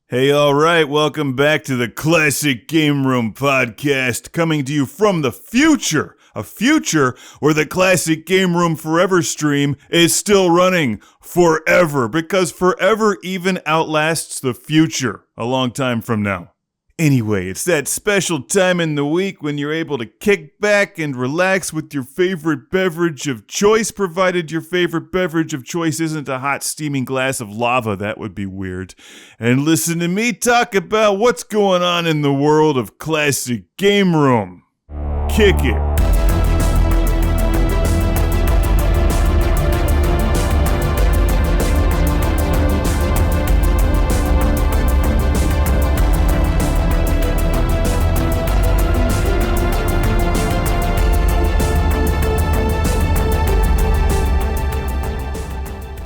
Hey, all right, welcome back to the Classic Game Room podcast, coming to you from the future. A future where the Classic Game Room Forever stream is still running forever, because forever even outlasts the future a long time from now. Anyway, it's that special time in the week when you're able to kick back and relax with your favorite beverage of choice, provided your favorite beverage of choice isn't a hot steaming glass of lava. That would be weird. And listen to me talk about what's going on in the world of Classic Game Room. Kick it.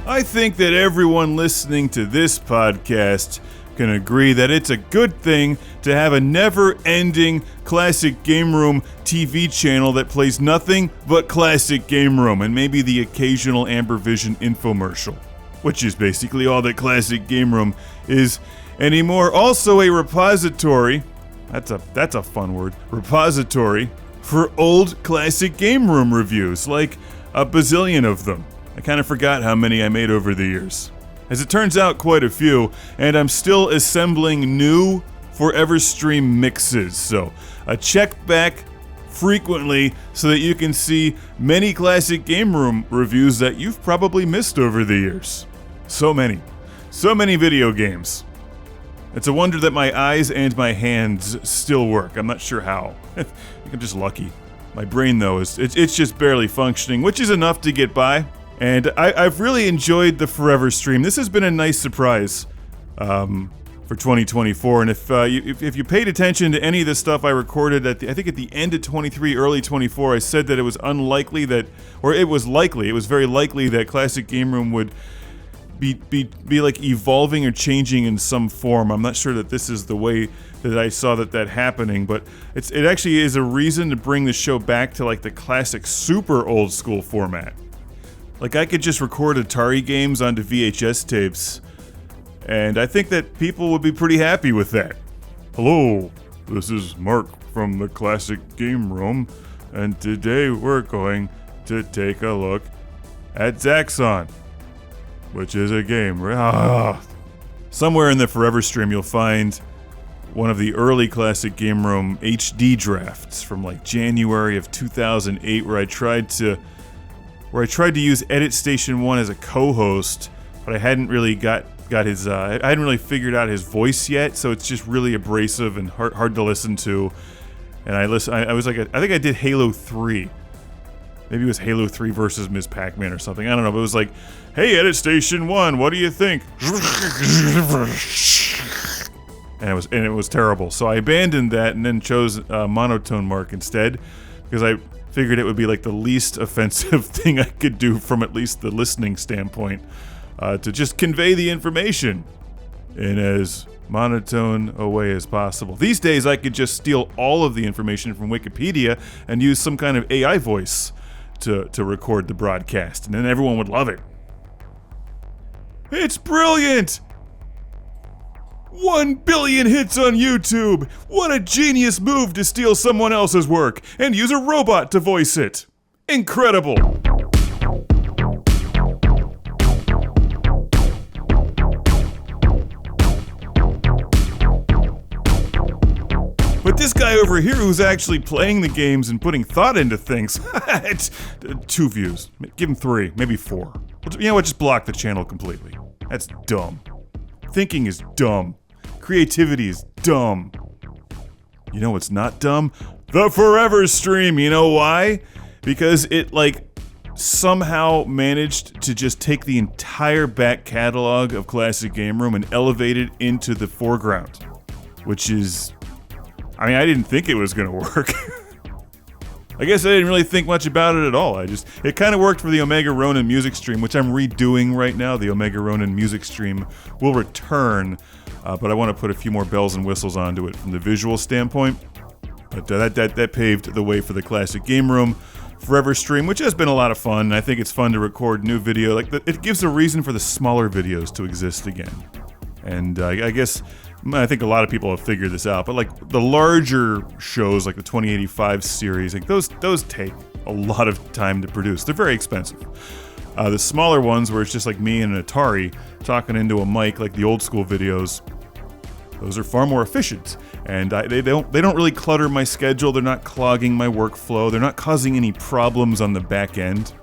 I think that everyone listening to this podcast can agree that it's a good thing to have a never-ending Classic Game Room TV channel that plays nothing but Classic Game Room and maybe the occasional Amber Vision infomercial, which is basically all that Classic Game Room is anymore. Also a repository, that's a fun word, repository for old Classic Game Room reviews, like a bazillion of them. I kind of forgot how many I made over the years. As it turns out, quite a few, and I'm still assembling new Forever Stream mixes, so check back frequently so that you can see many Classic Game Room reviews that you've probably missed over the years. So many video games. It's a wonder that my eyes and my hands still work. I'm not sure how. I'm just lucky. My brain, though, it's just barely functioning, which is enough to get by. And I've really enjoyed the Forever stream. This has been a nice surprise for 2024. And if you paid attention to any of the stuff I recorded at the end of 23, early 24, I said that it was unlikely that, or it was very likely that Classic Game Room would be like evolving or changing in some form. I'm not sure that this is the way that I saw that happening, but it actually is a reason to bring the show back to like the classic super old school format. Like, I could just record Atari games onto VHS tapes, and I think that people would be pretty happy with that. Hello, this is Mark from the Classic Game Room, and today we're going to take a look at Zaxxon, which is a game. Somewhere in the Forever stream you'll find one of the early Classic Game Room HD drafts from like January of 2008, where I tried to use Edit Station 1 as a co-host, but I hadn't really got his, I hadn't really figured out his voice yet, so it's just really abrasive and hard to listen to. And I was like, I think I did Halo 3. Maybe it was Halo 3 versus Ms. Pac-Man or something, I don't know, but it was like, hey, Edit Station 1, what do you think? And it was terrible, so I abandoned that and then chose Monotone Mark instead, because I figured it would be like the least offensive thing I could do from at least the listening standpoint, to just convey the information in as monotone a way as possible. These days I could just steal all of the information from Wikipedia and use some kind of AI voice to record the broadcast, and then everyone would love it. It's brilliant! 1 billion hits on YouTube! What a genius move to steal someone else's work and use a robot to voice it! Incredible! But this guy over here who's actually playing the games and putting thought into things, it's 2 views. Give him 3, maybe 4. You know what, just block the channel completely. That's dumb. Thinking is dumb. Creativity is dumb. You know what's not dumb? The Forever stream. You know why? Because it, somehow managed to just take the entire back catalog of Classic Game Room and elevate it into the foreground. Which is... I didn't think it was gonna work. I guess I didn't really think much about it at all. It kind of worked for the Omega Ronin music stream, which I'm redoing right now. The Omega Ronin music stream will return, but I want to put a few more bells and whistles onto it from the visual standpoint. But that paved the way for the Classic Game Room Forever stream, which has been a lot of fun. I think it's fun to record new video. It gives a reason for the smaller videos to exist again. And I guess I think a lot of people have figured this out, but like the larger shows like the 2085 series, like those take a lot of time to produce. They're very expensive. The smaller ones where it's just like me and an Atari talking into a mic like the old school videos, those are far more efficient, and they don't really clutter my schedule. They're not clogging my workflow. They're not causing any problems on the back end,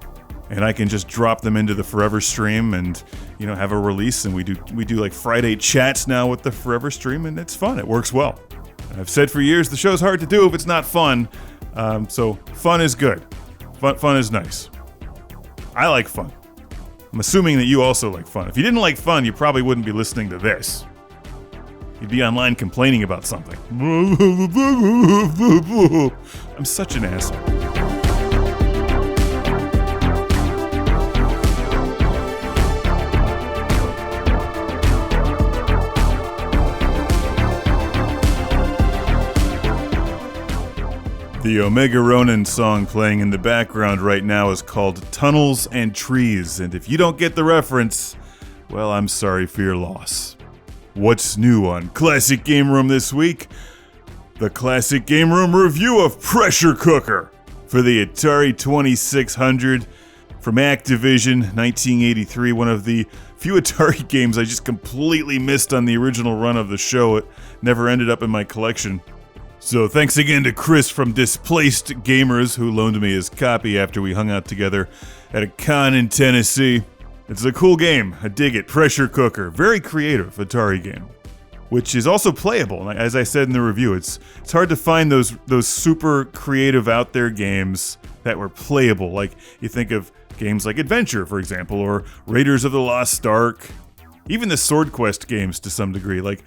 and I can just drop them into the Forever stream and have a release. And we do like Friday chats now with the Forever stream, and it's fun. It works well. And I've said for years the show's hard to do if it's not fun. So fun is good. Fun is nice. I like fun. I'm assuming that you also like fun. If you didn't like fun, you probably wouldn't be listening to this. You'd be online complaining about something. I'm such an asshole. The Omega Ronin song playing in the background right now is called Tunnels and Trees, and if you don't get the reference, well, I'm sorry for your loss. What's new on Classic Game Room this week? The Classic Game Room review of Pressure Cooker for the Atari 2600 from Activision, 1983, one of the few Atari games I just completely missed on the original run of the show. It never ended up in my collection. So thanks again to Chris from Displaced Gamers, who loaned me his copy after we hung out together at a con in Tennessee. It's a cool game. I dig it. Pressure Cooker. Very creative Atari game, which is also playable. As I said in the review, it's hard to find those super creative out there games that were playable. Like you think of games like Adventure, for example, or Raiders of the Lost Ark, even the Sword Quest games to some degree. Like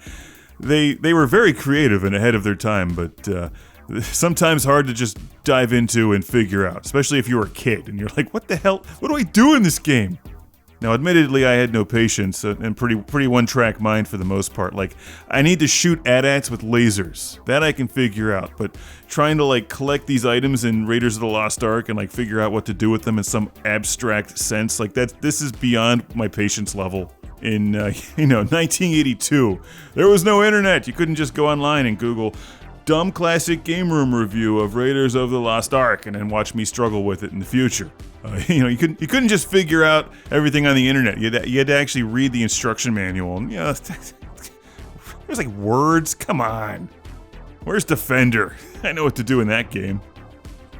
they were very creative and ahead of their time, but sometimes hard to just dive into and figure out, especially if you were a kid and you're like, what the hell? What do I do in this game? Now, admittedly, I had no patience and pretty one-track mind for the most part. Like, I need to shoot AT-ATs with lasers. That I can figure out, but trying to, collect these items in Raiders of the Lost Ark and, figure out what to do with them in some abstract sense, this is beyond my patience level. In, 1982, there was no internet. You couldn't just go online and Google dumb classic game room review of Raiders of the Lost Ark and then watch me struggle with it in the future. You couldn't just figure out everything on the internet. You had to actually read the instruction manual. And, there's words. Come on. Where's Defender? I know what to do in that game.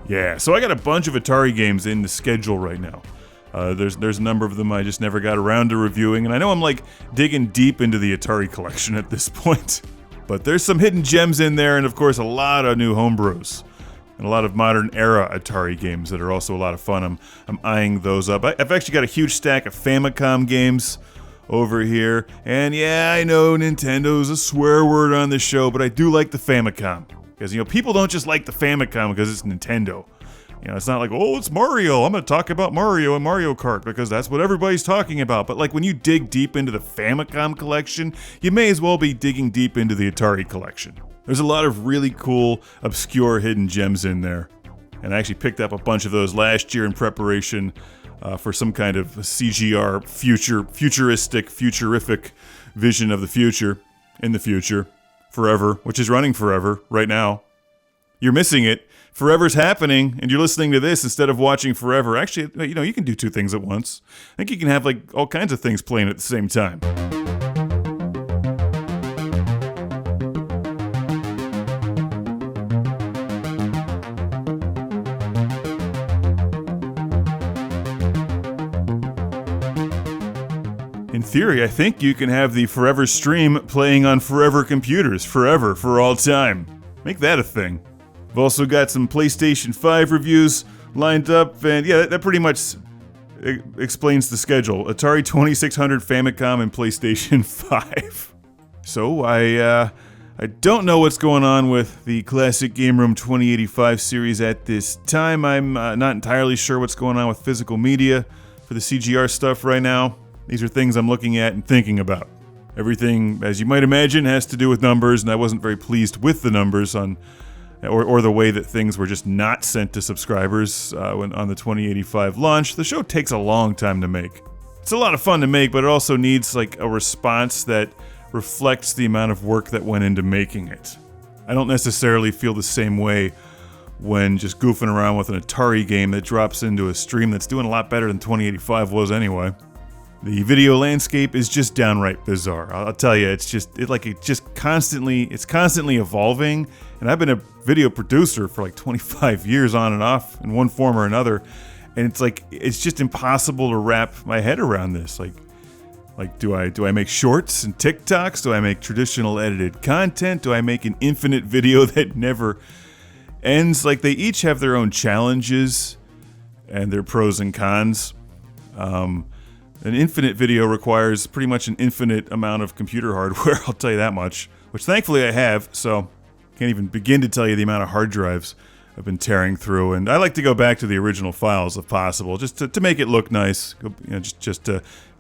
Yeah, so I got a bunch of Atari games in the schedule right now. There's a number of them I just never got around to reviewing, and I know I'm digging deep into the Atari collection at this point. But there's some hidden gems in there, and of course a lot of new homebrews. And a lot of modern era Atari games that are also a lot of fun. I'm eyeing those up. I've actually got a huge stack of Famicom games over here. And yeah, I know Nintendo's a swear word on this show, but I do like the Famicom. Because, people don't just like the Famicom because it's Nintendo. It's not like, oh, it's Mario. I'm going to talk about Mario and Mario Kart because that's what everybody's talking about. But when you dig deep into the Famicom collection, you may as well be digging deep into the Atari collection. There's a lot of really cool, obscure hidden gems in there. And I actually picked up a bunch of those last year in preparation for some kind of CGR futurific vision of the future, in the future, Forever, which is running forever right now. You're missing it. Forever's happening, and you're listening to this instead of watching Forever. Actually, you can do two things at once. I think you can have all kinds of things playing at the same time. In theory, I think you can have the Forever stream playing on Forever computers, forever, for all time. Make that a thing. I've also got some PlayStation 5 reviews lined up, and yeah, that pretty much explains the schedule. Atari 2600, Famicom, and PlayStation 5. So, I don't know what's going on with the Classic Game Room 2085 series at this time. I'm not entirely sure what's going on with physical media for the CGR stuff right now. These are things I'm looking at and thinking about. Everything, as you might imagine, has to do with numbers, and I wasn't very pleased with the numbers or the way that things were just not sent to subscribers on the 2085 launch. The show takes a long time to make. It's a lot of fun to make, but it also needs a response that reflects the amount of work that went into making it. I don't necessarily feel the same way when just goofing around with an Atari game that drops into a stream that's doing a lot better than 2085 was anyway. The video landscape is just downright bizarre. I'll tell you, it's constantly evolving. And I've been a video producer for like 25 years on and off in one form or another. And it's just impossible to wrap my head around this. Like, do I make shorts and TikToks? Do I make traditional edited content? Do I make an infinite video that never ends? Like, they each have their own challenges and their pros and cons. An infinite video requires pretty much an infinite amount of computer hardware, I'll tell you that much, which thankfully I have, so can't even begin to tell you the amount of hard drives I've been tearing through. And I like to go back to the original files if possible, just to make it look nice.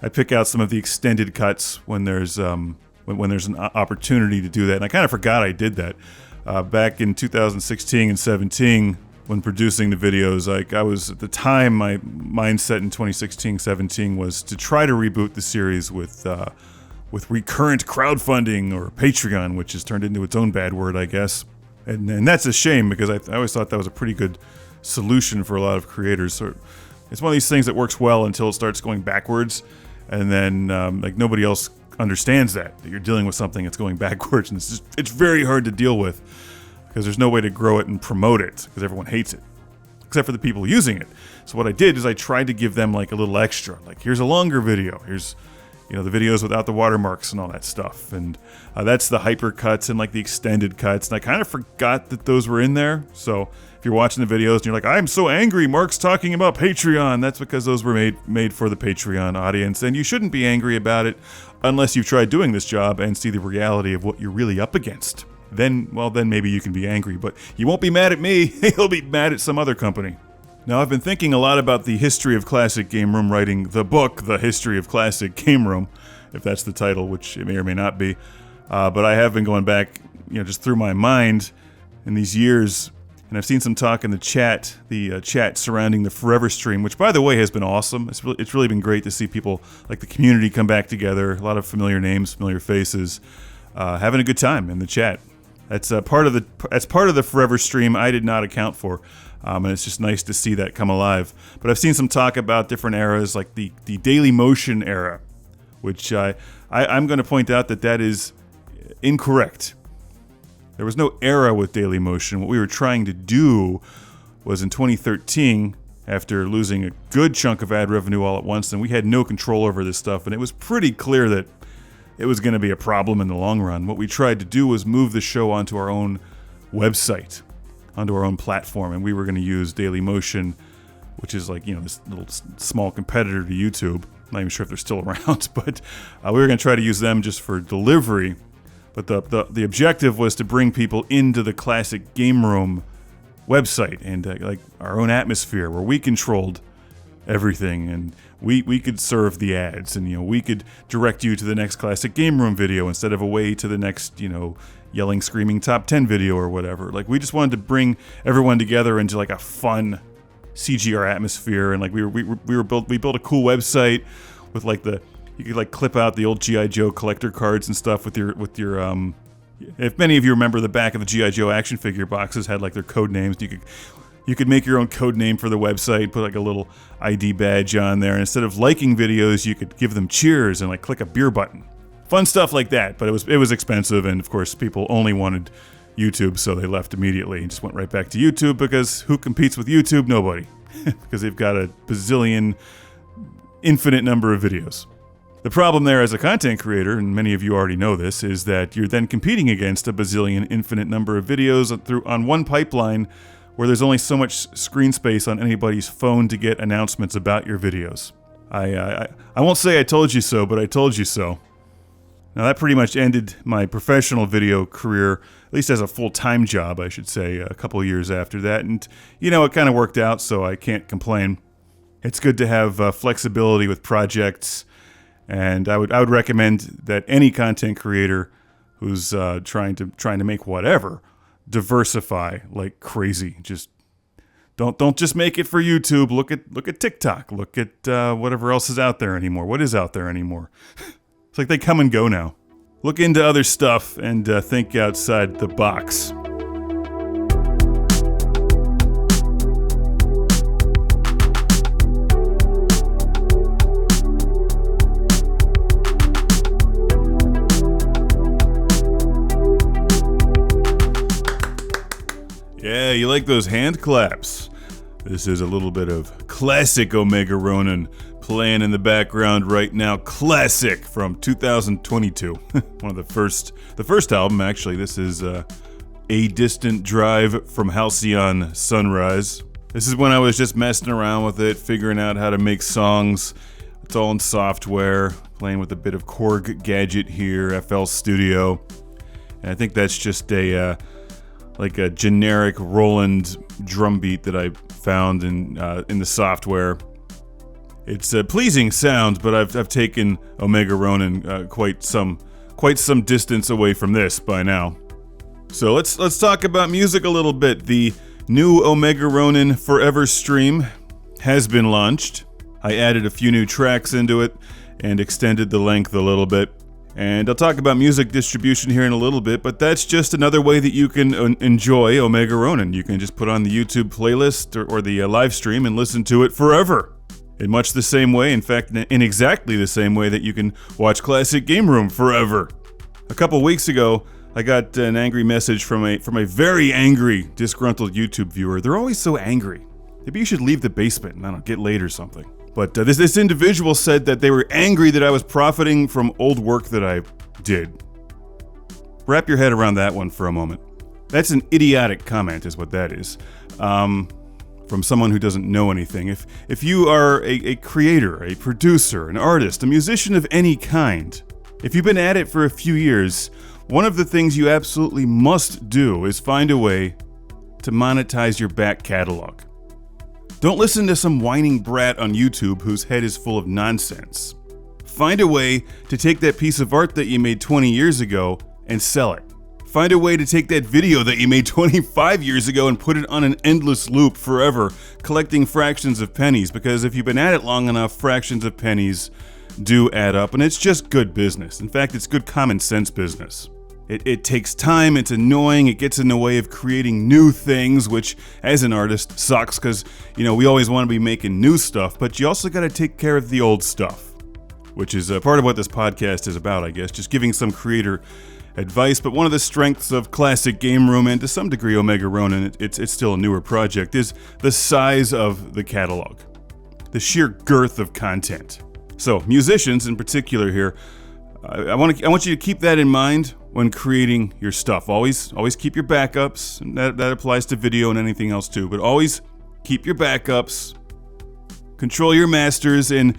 I pick out some of the extended cuts when there's an opportunity to do that, and I kind of forgot I did that back in 2016 and 17. When producing the videos, I was at the time, my mindset in 2016-17 was to try to reboot the series with recurrent crowdfunding or Patreon, which has turned into its own bad word, I guess. And that's a shame because I always thought that was a pretty good solution for a lot of creators. So it's one of these things that works well until it starts going backwards, and then nobody else understands that you're dealing with something that's going backwards, and it's very hard to deal with. Because there's no way to grow it and promote it, because everyone hates it, except for the people using it. So what I did is I tried to give them like a little extra, like here's a longer video, here's the videos without the watermarks and all that stuff, and that's the hyper cuts and like the extended cuts, and I kind of forgot that those were in there. So if you're watching the videos and you're like, I'm so angry, Mark's talking about Patreon, that's because those were made for the Patreon audience, and you shouldn't be angry about it unless you've tried doing this job and see the reality of what you're really up against. Then maybe you can be angry, but you won't be mad at me. You'll be mad at some other company. Now, I've been thinking a lot about the history of Classic Game Room, writing the book, The History of Classic Game Room, if that's the title, which it may or may not be. But I have been going back, just through my mind in these years, and I've seen some talk in the chat surrounding the Forever stream, which, by the way, has been awesome. It's really been great to see people, like the community, come back together, a lot of familiar names, familiar faces, having a good time in the chat. That's part of the Forever stream I did not account for, and it's just nice to see that come alive. But I've seen some talk about different eras, like the Daily Motion era, which I'm going to point out that is incorrect. There was no era with Daily Motion. What we were trying to do was in 2013, after losing a good chunk of ad revenue all at once, and we had no control over this stuff, and it was pretty clear that it was going to be a problem in the long run. What we tried to do was move the show onto our own website, onto our own platform, and we were going to use Dailymotion, which is like, this little small competitor to YouTube. I'm not even sure if they're still around, but we were going to try to use them just for delivery. But the objective was to bring people into the Classic Game Room website and like our own atmosphere where we controlled everything, and we could serve the ads, and we could direct you to the next Classic Game Room video instead of away to the next yelling, screaming top 10 video or whatever. Like, we just wanted to bring everyone together into like a fun CGR atmosphere, and like we built a cool website with like you could like clip out the old G.I. Joe collector cards and stuff with your if many of you remember, the back of the G.I. Joe action figure boxes had like their code names. You could make your own code name for the website, put like a little ID badge on there, and instead of liking videos, you could give them cheers and like click a beer button. Fun stuff like that, but it was expensive, and of course people only wanted YouTube, so they left immediately and just went right back to YouTube, because who competes with YouTube? Nobody. Because they've got a bazillion, infinite number of videos. The problem there as a content creator, and many of you already know this, is that you're then competing against a bazillion, infinite number of videos on one pipeline where there's only so much screen space on anybody's phone to get announcements about your videos. I won't say I told you so, but I told you so. Now that pretty much ended my professional video career, at least as a full-time job, I should say, a couple of years after that. And, it kind of worked out, so I can't complain. It's good to have flexibility with projects, and I would recommend that any content creator who's trying to make whatever diversify like crazy. Just don't just make it for YouTube. Look at TikTok. Look at whatever else is out there anymore. What is out there anymore? It's like they come and go now. look into other stuff and think outside the box. Yeah, you like those hand claps? This is a little bit of classic Omega Ronin playing in the background right now. Classic from 2022. One of the first album, actually. This is A Distant Drive from Halcyon Sunrise. This is when I was just messing around with it, figuring out how to make songs. It's all in software, playing with a bit of Korg Gadget here, FL Studio. And I think that's just a generic Roland drum beat that I found in the software. It's a pleasing sound, but I've taken Omega Ronin quite some distance away from this by now. So let's talk about music a little bit. The new Omega Ronin Forever stream has been launched. I added a few new tracks into it and extended the length a little bit. And I'll talk about music distribution here in a little bit, but that's just another way that you can enjoy Omega Ronin. You can just put on the YouTube playlist or the live stream and listen to it forever. In much the same way, in fact, in exactly the same way that you can watch Classic Game Room forever. A couple weeks ago, I got an angry message from a very angry, disgruntled YouTube viewer. They're always so angry. Maybe you should leave the basement and, I don't know, get laid or something. But this individual said that they were angry that I was profiting from old work that I did. Wrap your head around that one for a moment. That's an idiotic comment is what that is. From someone who doesn't know anything. If you are a creator, a producer, an artist, a musician of any kind, if you've been at it for a few years, one of the things you absolutely must do is find a way to monetize your back catalog. Don't listen to some whining brat on YouTube whose head is full of nonsense. Find a way to take that piece of art that you made 20 years ago and sell it. Find a way to take that video that you made 25 years ago and put it on an endless loop forever, collecting fractions of pennies, because if you've been at it long enough, fractions of pennies do add up, and it's just good business. In fact, it's good common sense business. It takes time, it's annoying, it gets in the way of creating new things, which, as an artist, sucks, because, we always want to be making new stuff, but you also got to take care of the old stuff, which is part of what this podcast is about, I guess, just giving some creator advice. But one of the strengths of Classic Game Room, and to some degree Omega Ronin, it's still a newer project, is the size of the catalog, the sheer girth of content. So, musicians in particular here, I want you to keep that in mind when creating your stuff. Always keep your backups, and that applies to video and anything else too, but always keep your backups. Control your masters in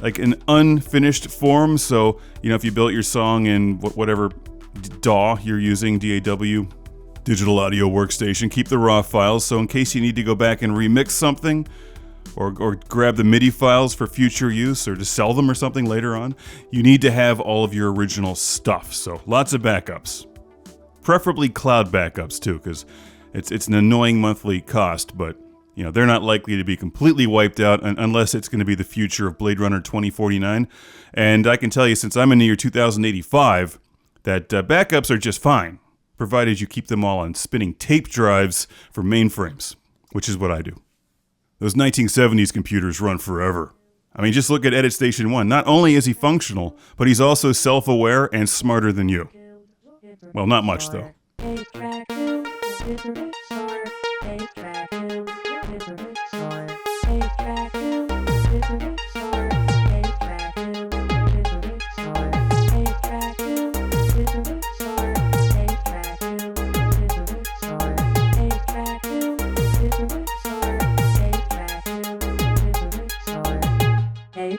like an unfinished form, so if you built your song in whatever DAW you're using, DAW, Digital Audio Workstation, keep the raw files, so in case you need to go back and remix something, or grab the MIDI files for future use or to sell them or something later on, you need to have all of your original stuff. So lots of backups. Preferably cloud backups too, because it's an annoying monthly cost, but they're not likely to be completely wiped out unless it's going to be the future of Blade Runner 2049. And I can tell you, since I'm in the year 2085, that backups are just fine, provided you keep them all on spinning tape drives for mainframes, which is what I do. Those 1970s computers run forever. I mean, just look at Edit Station 1. Not only is he functional, but he's also self-aware and smarter than you. Well, not much, though.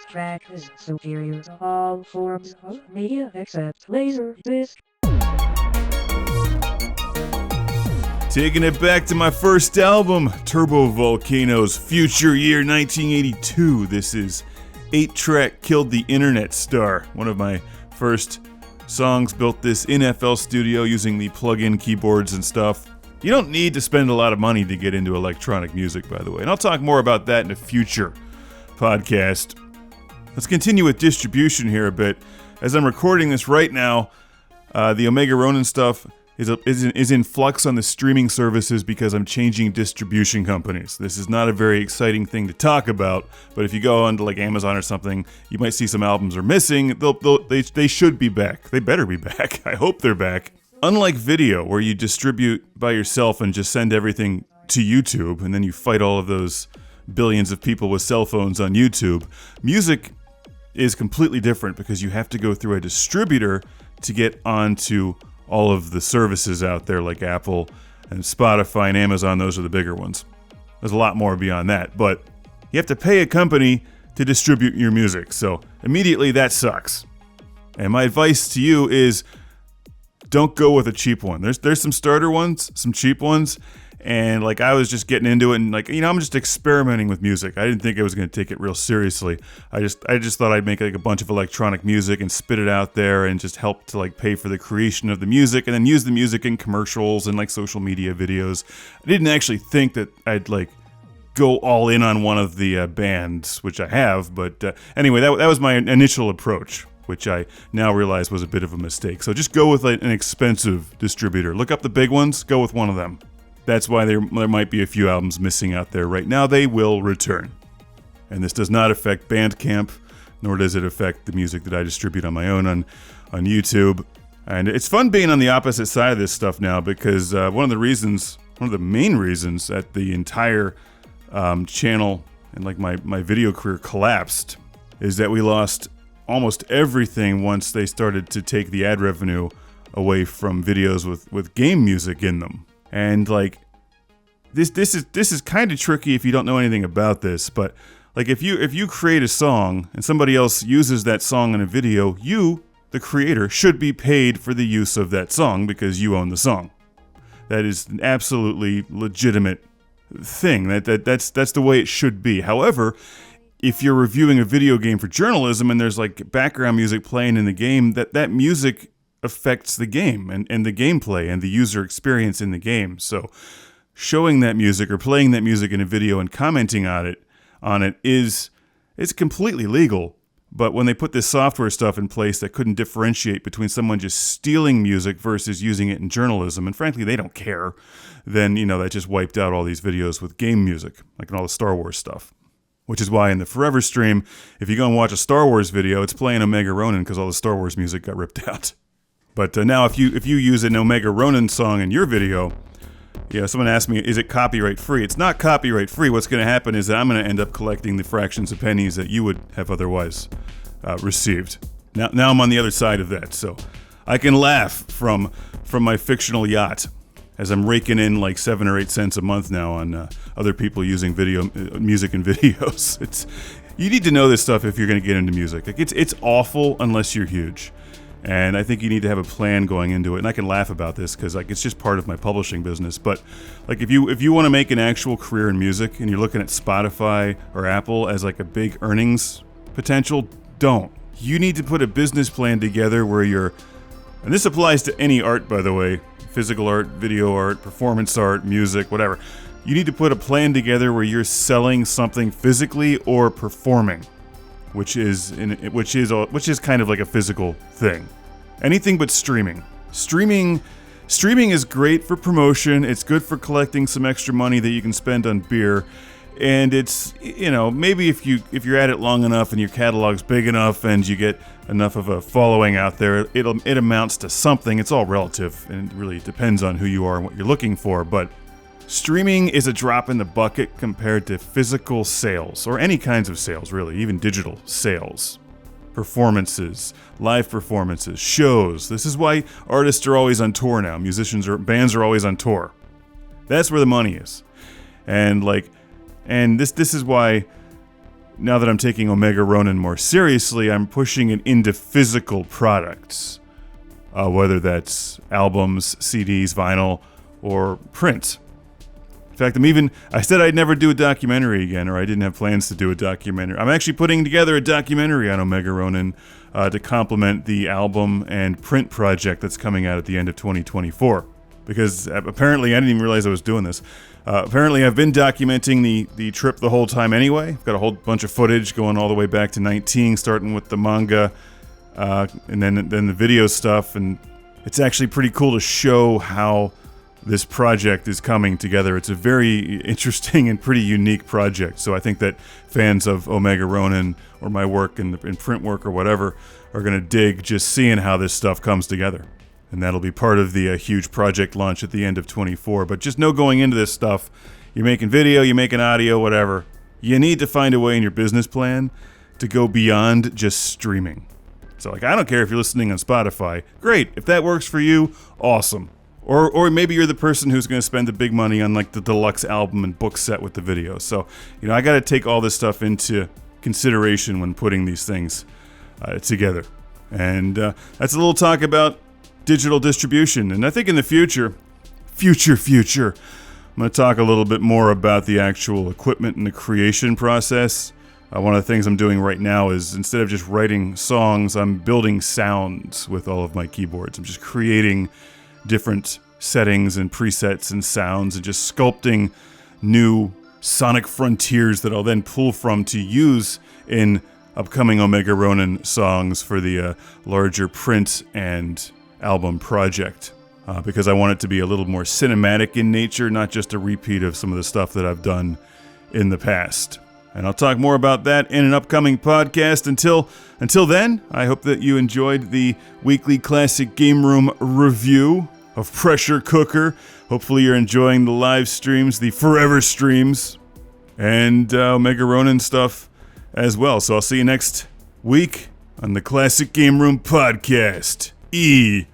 Track is superior to all forms of media except Laserdisc. Taking it back to my first album, Turbo Volcano's Future Year 1982. This is 8-Track Killed the Internet Star. One of my first songs built this in FL Studio using the plug-in keyboards and stuff. You don't need to spend a lot of money to get into electronic music, by the way, and I'll talk more about that in a future podcast. Let's continue with distribution here a bit. As I'm recording this right now, The Omega Ronin stuff is in flux on the streaming services because I'm changing distribution companies. This is not a very exciting thing to talk about, but if you go onto like Amazon or something, you might see some albums are missing. They should be back. They better be back. I hope they're back. Unlike video, where you distribute by yourself and just send everything to YouTube, and then you fight all of those billions of people with cell phones on YouTube, music is completely different because you have to go through a distributor to get onto all of the services out there like Apple and Spotify and Amazon. Those are the bigger ones. There's a lot more beyond that, but you have to pay a company to distribute your music, so immediately that sucks. And my advice to you is don't go with a cheap one. There's some starter ones, some cheap ones, and like I was just getting into it and like, I'm just experimenting with music. I didn't think I was going to take it real seriously. I just thought I'd make like a bunch of electronic music and spit it out there and just help to like pay for the creation of the music and then use the music in commercials and like social media videos. I didn't actually think that I'd like go all in on one of the bands, which I have, but anyway, that was my initial approach, which I now realize was a bit of a mistake. So just go with like an expensive distributor. Look up the big ones, go with one of them. That's why there might be a few albums missing out there right now. They will return. And this does not affect Bandcamp, nor does it affect the music that I distribute on my own on YouTube. And it's fun being on the opposite side of this stuff now because one of the main reasons that the entire channel and like my video career collapsed is that we lost almost everything once they started to take the ad revenue away from videos with game music in them. And like this is kind of tricky if you don't know anything about this, but like if you create a song and somebody else uses that song in a video, you, the creator, should be paid for the use of that song because you own the song. That is an absolutely legitimate thing. That's the way it should be. However, if you're reviewing a video game for journalism and there's like background music playing in the game, that music affects the game and the gameplay and the user experience in the game. So showing that music or playing that music in a video and commenting on it it's completely legal. But when they put this software stuff in place that couldn't differentiate between someone just stealing music versus using it in journalism, and frankly they don't care, then that just wiped out all these videos with game music, like in all the Star Wars stuff. Which is why in the Forever stream, if you go and watch a Star Wars video, it's playing Omega Ronin because all the Star Wars music got ripped out. But now if you use an Omega Ronin song in your video, someone asked me, is it copyright free? It's not copyright free. What's going to happen is that I'm going to end up collecting the fractions of pennies that you would have otherwise received. Now I'm on the other side of that, so I can laugh from my fictional yacht as I'm raking in like 7 or 8 cents a month now on other people using music and videos. You need to know this stuff if you're going to get into music. Like it's awful unless you're huge. And I think you need to have a plan going into it. And I can laugh about this because like it's just part of my publishing business. But like if you want to make an actual career in music and you're looking at Spotify or Apple as like a big earnings potential, don't. You need to put a business plan together where and this applies to any art, by the way, physical art, video art, performance art, music, whatever. You need to put a plan together where you're selling something physically or performing. Which is kind of like a physical thing. Anything but streaming. Streaming is great for promotion. It's good for collecting some extra money that you can spend on beer. And it's maybe if you're at it long enough and your catalog's big enough and you get enough of a following out there, it amounts to something. It's all relative and it really depends on who you are and what you're looking for. But streaming is a drop in the bucket compared to physical sales, or any kinds of sales, really, even digital sales. Performances, live performances, shows. This is why artists are always on tour now. Bands are always on tour. That's where the money is. And this is why, now that I'm taking Omega Ronin more seriously, I'm pushing it into physical products. Whether that's albums, CDs, vinyl, or print. In fact, I said I'd never do a documentary again, or I didn't have plans to do a documentary. I'm actually putting together a documentary on Omega Ronin to complement the album and print project that's coming out at the end of 2024. Because apparently, I didn't even realize I was doing this. Apparently, I've been documenting the trip the whole time anyway. I've got a whole bunch of footage going all the way back to 19, starting with the manga, and then the video stuff, and it's actually pretty cool to show how this project is coming together. It's a very interesting and pretty unique project. So I think that fans of Omega Ronin or my work in print work or whatever are going to dig just seeing how this stuff comes together. And that'll be part of the huge project launch at the end of 24. But just know going into this stuff, you're making video, you're making audio, whatever, you need to find a way in your business plan to go beyond just streaming. So like, I don't care if you're listening on Spotify. Great. If that works for you, awesome. Or maybe you're the person who's going to spend the big money on like the deluxe album and book set with the video. So, I got to take all this stuff into consideration when putting these things together. And that's a little talk about digital distribution. And I think in the future, I'm going to talk a little bit more about the actual equipment and the creation process. One of the things I'm doing right now is instead of just writing songs, I'm building sounds with all of my keyboards. I'm just creating different settings and presets and sounds and just sculpting new sonic frontiers that I'll then pull from to use in upcoming Omega Ronin songs for the larger print and album project. Because I want it to be a little more cinematic in nature, not just a repeat of some of the stuff that I've done in the past. And I'll talk more about that in an upcoming podcast. Until then, I hope that you enjoyed the weekly Classic Game Room review of Pressure Cooker. Hopefully you're enjoying the live streams, the Forever streams, and Omega Ronin stuff as well. So I'll see you next week on the Classic Game Room podcast. EDF.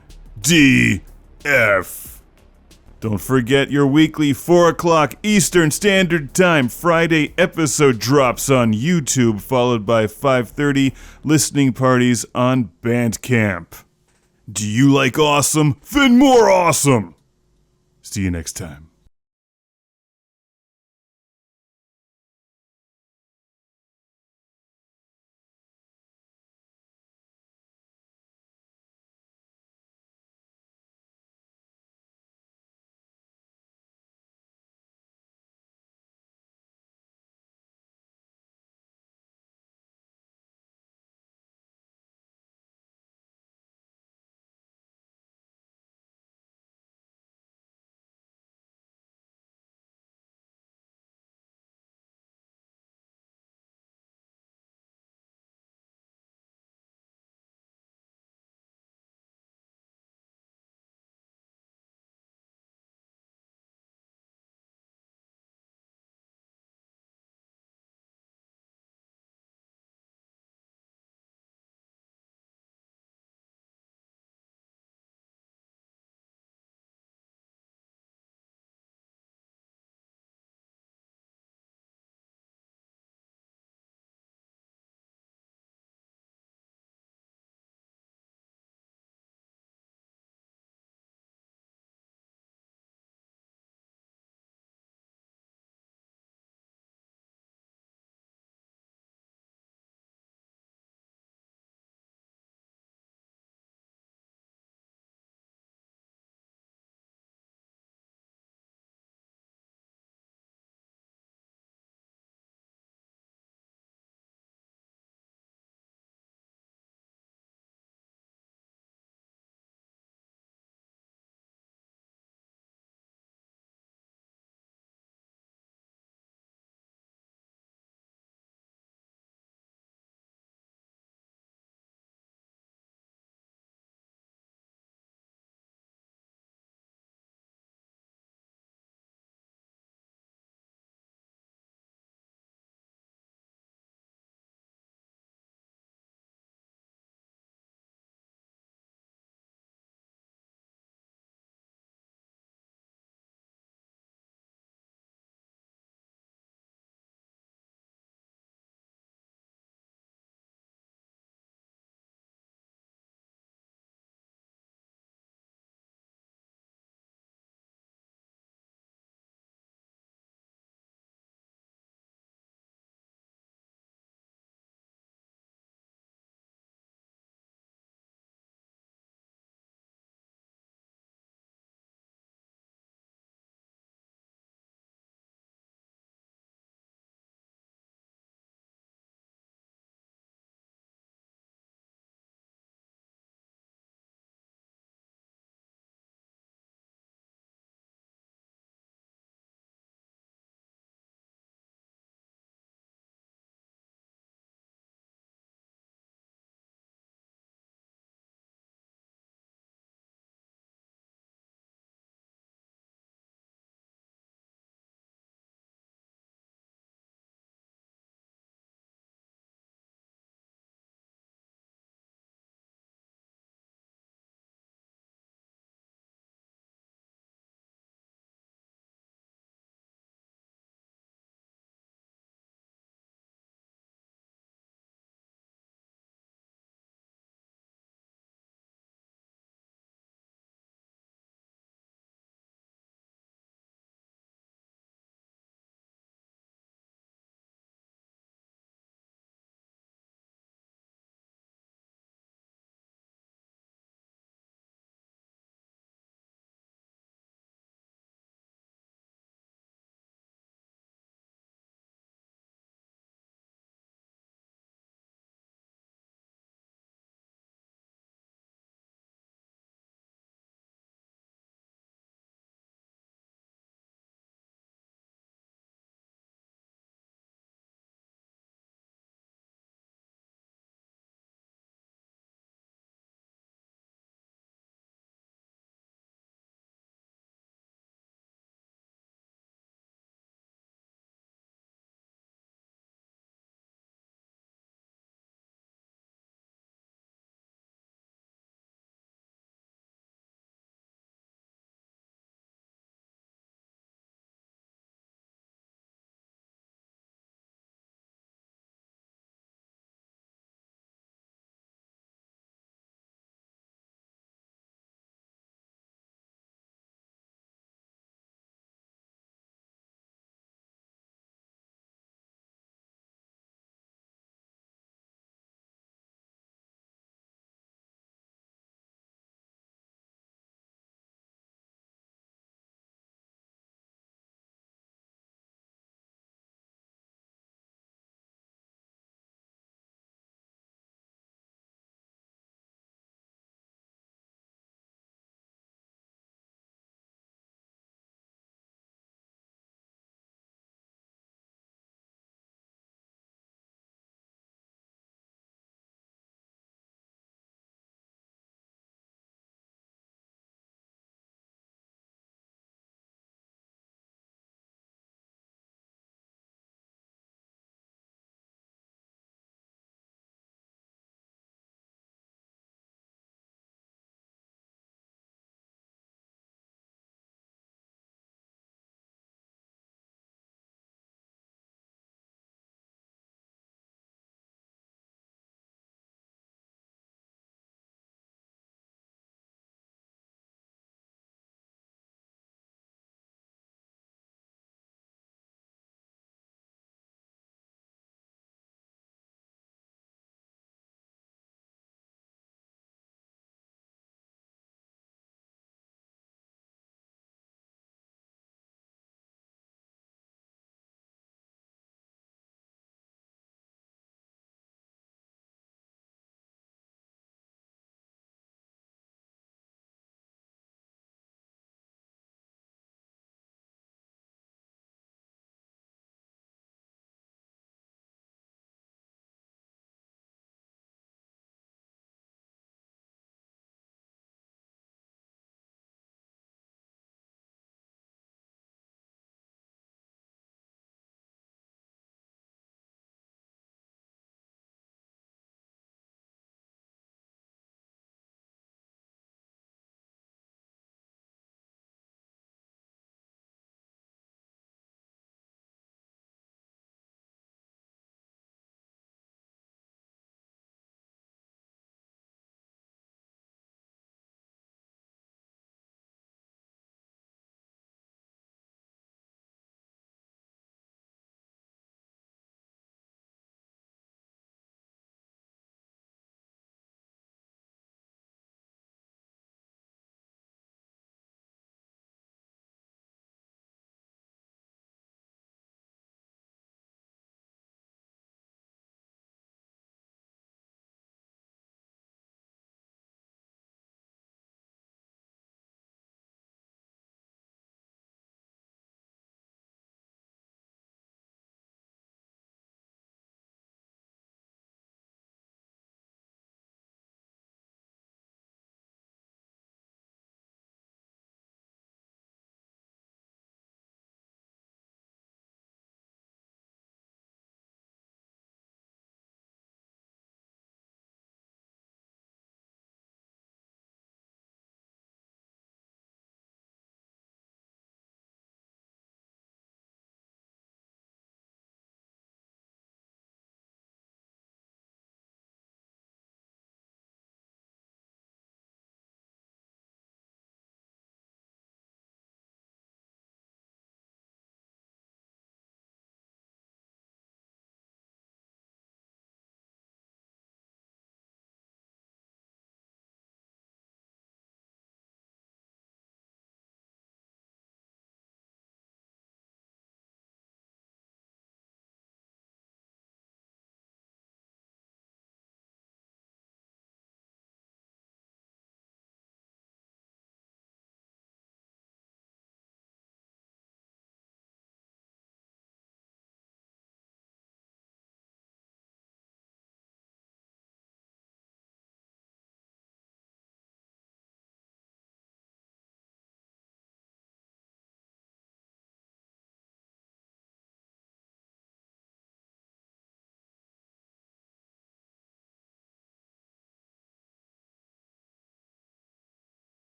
Don't forget your weekly 4 o'clock Eastern Standard Time Friday episode drops on YouTube, followed by 5:30 listening parties on Bandcamp. Do you like awesome? Then more awesome! See you next time.